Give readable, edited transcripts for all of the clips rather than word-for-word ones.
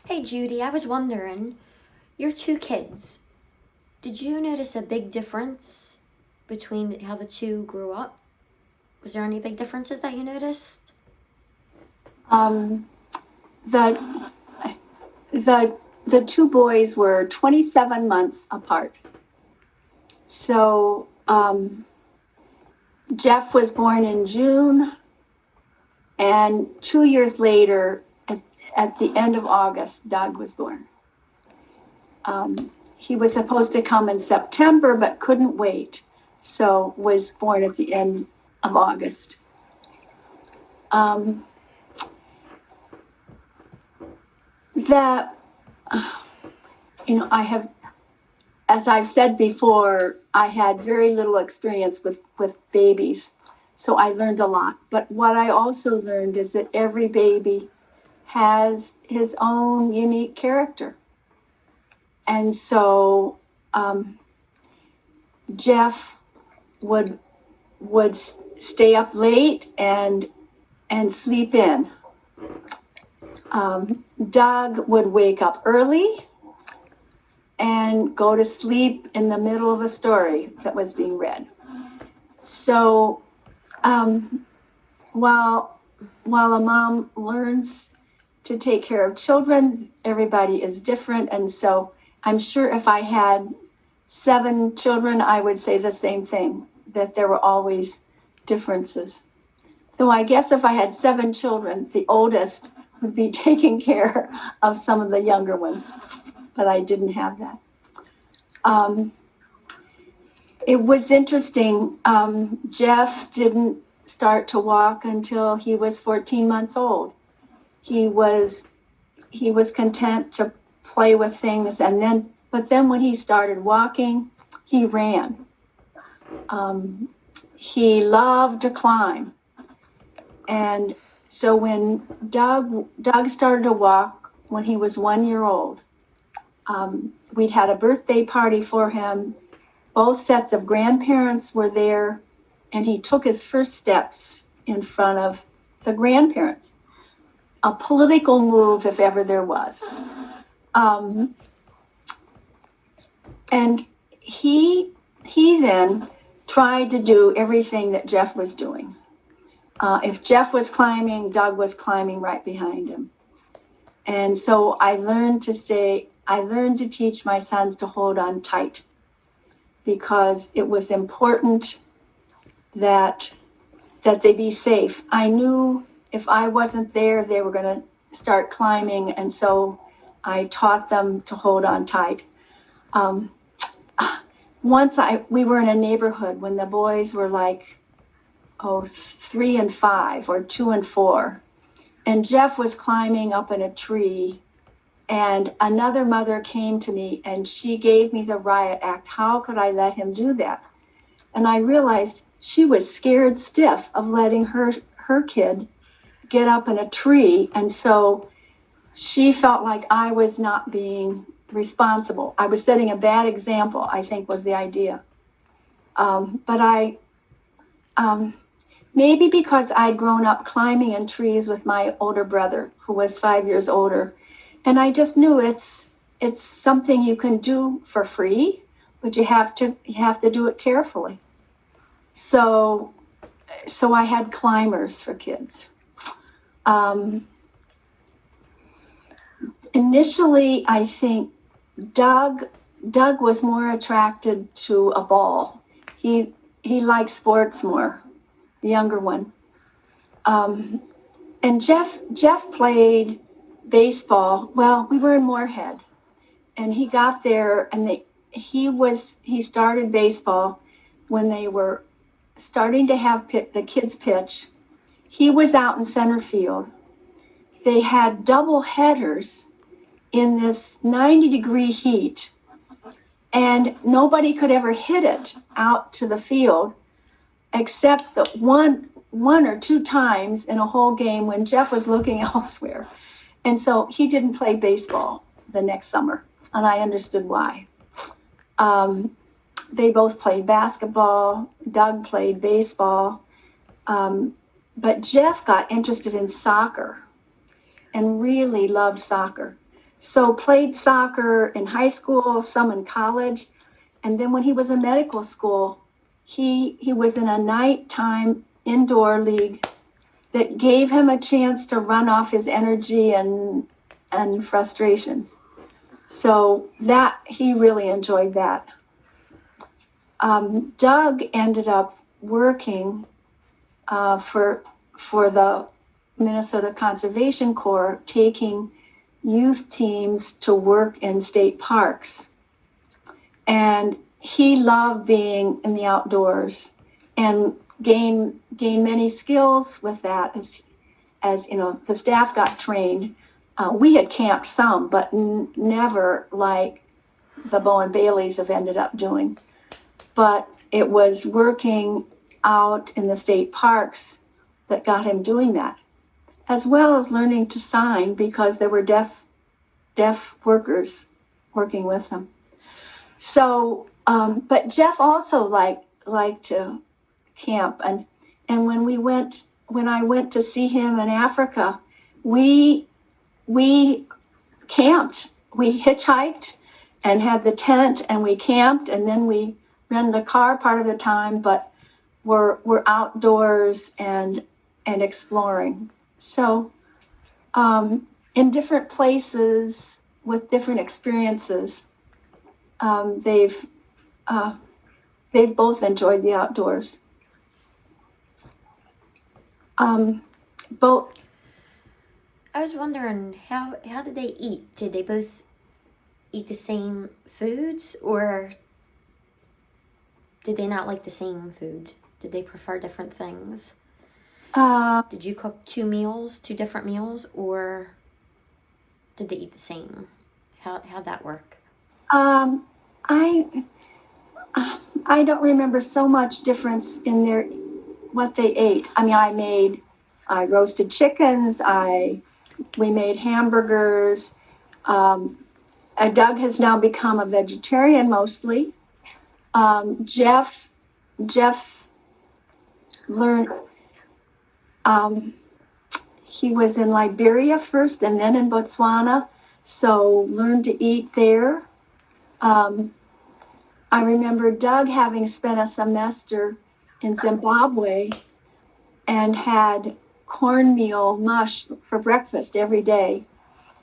Hey Judy, I was wondering, your two kids, did you notice a big difference between how the two grew up? Was there any big differences that you noticed? Um, the the the two boys were 27 months apart. So Jeff was born in June, and 2 years later, at the end of August, Doug was born. He was supposed to come in September, but couldn't wait, so was born at the end of August. That I have, as I've said before, I had very little experience with babies, so I learned a lot. But what I also learned is that every baby has his own unique character. And so Jeff would stay up late and sleep in. Doug would wake up early and go to sleep in the middle of a story that was being read. So while a mom learns to take care of children, everybody is different. And so I'm sure if I had 7 children, I would say the same thing, that there were always differences. So I guess if I had 7 children, the oldest would be taking care of some of the younger ones, but I didn't have that. It was interesting. Jeff didn't start to walk until he was 14 months old. He was content to play with things, but then when he started walking, he ran. He loved to climb, and so when Doug started to walk when he was 1 year old, we'd had a birthday party for him. Both sets of grandparents were there, and he took his first steps in front of the grandparents. A political move, if ever there was. And he then tried to do everything that Jeff was doing. If Jeff was climbing, Doug was climbing right behind him. And so I learned to teach my sons to hold on tight, because it was important that they be safe. I knew if I wasn't there, they were going to start climbing, and so I taught them to hold on tight. We were in a neighborhood when the boys were like 3 and 5 or 2 and 4, and Jeff was climbing up in a tree, and another mother came to me and she gave me the riot act. How could I let him do that? And I realized she was scared stiff of letting her kid get up in a tree, and so she felt like I was not being responsible. I was setting a bad example, I think, was the idea. But I, maybe because I'd grown up climbing in trees with my older brother, who was 5 years older, and I just knew it's something you can do for free, but you have to do it carefully. So I had climbers for kids. Initially, I think Doug was more attracted to a ball. He liked sports more, the younger one. And Jeff played baseball. Well, we were in Moorhead, and he got there, and he started baseball when they were starting to have the kids pitch. He was out in center field. They had double headers in this 90-degree heat, and nobody could ever hit it out to the field except the one or two times in a whole game when Jeff was looking elsewhere. And so he didn't play baseball the next summer, and I understood why. They both played basketball. Doug played baseball. But Jeff got interested in soccer and really loved soccer. So played soccer in high school, some in college, and then when he was in medical school, he was in a nighttime indoor league that gave him a chance to run off his energy and frustrations. So that he really enjoyed that. Doug ended up working for the Minnesota Conservation Corps, taking youth teams to work in state parks. And he loved being in the outdoors and gained many skills with that as you know, the staff got trained. We had camped some, but never like the Bowen Baileys have ended up doing. But it was working out in the state parks that got him doing that, as well as learning to sign because there were deaf workers working with him. So, but Jeff also liked to camp, and when I went to see him in Africa, we camped, we hitchhiked and had the tent, and we camped, and then we rented a car part of the time, but we're outdoors and exploring. So, in different places with different experiences, they've both enjoyed the outdoors. Both. I was wondering how did they eat? Did they both eat the same foods, or did they not like the same food? Did they prefer different things? Did you cook two different meals, or did they eat the same? How'd that work? I don't remember so much difference in what they ate. I mean, I roasted chickens. We made hamburgers. Doug has now become a vegetarian mostly. Jeff learned. He was in Liberia first, and then in Botswana, so learned to eat there. I remember Doug having spent a semester in Zimbabwe and had cornmeal mush for breakfast every day.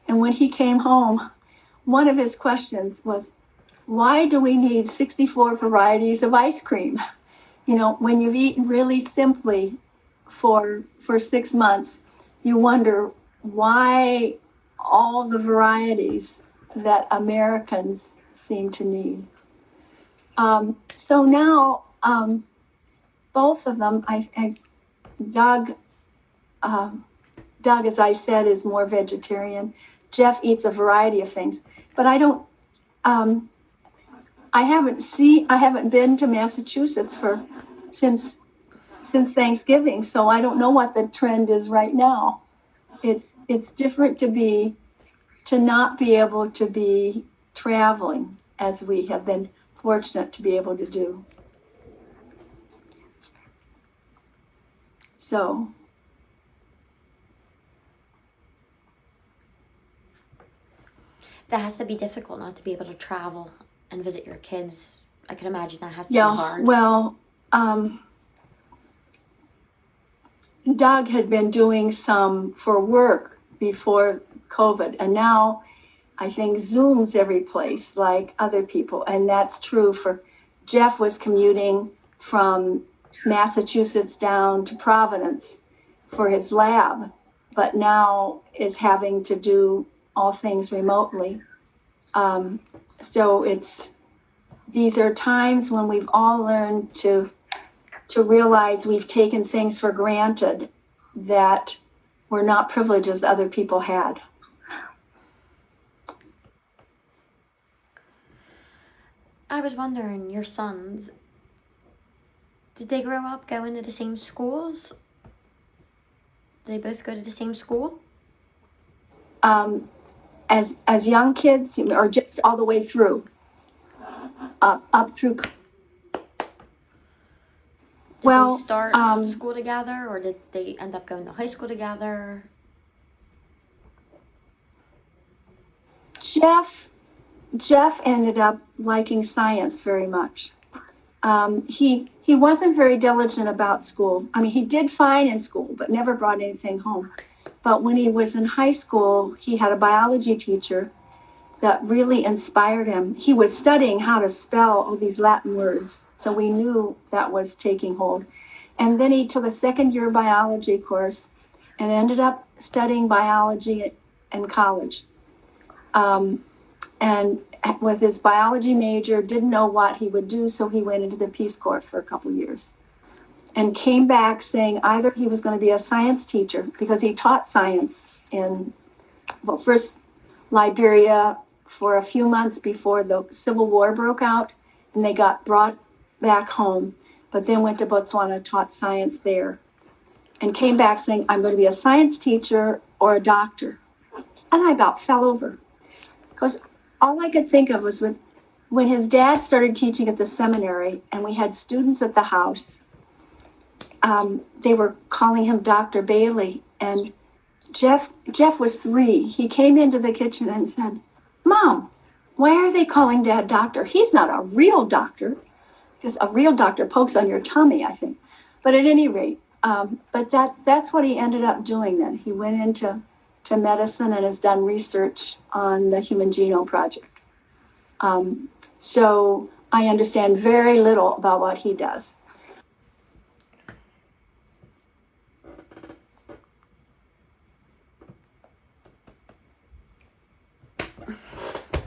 And when he came home, one of his questions was, why do we need 64 varieties of ice cream? You know, when you've eaten really simply for 6 months, you wonder why all the varieties that Americans seem to need. So now, both of them, Doug, as I said, is more vegetarian. Jeff eats a variety of things, but I don't. I haven't been to Massachusetts since Thanksgiving, so I don't know what the trend is right now. It's different to not be able to be traveling as we have been fortunate to be able to do. So. That has to be difficult not to be able to travel and visit your kids. I can imagine that has to be hard. Yeah, well, Doug had been doing some for work before COVID, and now I think Zoom's every place like other people, and that's true for Jeff was commuting from Massachusetts down to Providence for his lab, but now is having to do all things remotely. So these are times when we've all learned to realize we've taken things for granted that were not privileges other people had. I was wondering, your sons, did they grow up going to the same schools? Did they both go to the same school? As young kids, or just all the way through, up through. Did they start school together, or did they end up going to high school together? Jeff ended up liking science very much. He wasn't very diligent about school. I mean, he did fine in school, but never brought anything home. But when he was in high school, he had a biology teacher that really inspired him. He was studying how to spell all these Latin words, so we knew that was taking hold. And then he took a second year biology course and ended up studying biology in college. And with his biology major, didn't know what he would do, so he went into the Peace Corps for a couple years and came back saying either he was going to be a science teacher, because he taught science in, well, first Liberia for a few months before the Civil War broke out, and they got brought back home, but then went to Botswana, taught science there, and came back saying, I'm going to be a science teacher or a doctor. And I about fell over, because all I could think of was when his dad started teaching at the seminary and we had students at the house, they were calling him Dr. Bailey. And Jeff was 3. He came into the kitchen and said, Mom, why are they calling Dad doctor? He's not a real doctor, because a real doctor pokes on your tummy, I think. But at any rate, but that's what he ended up doing then. He went into medicine and has done research on the Human Genome Project. So I understand very little about what he does.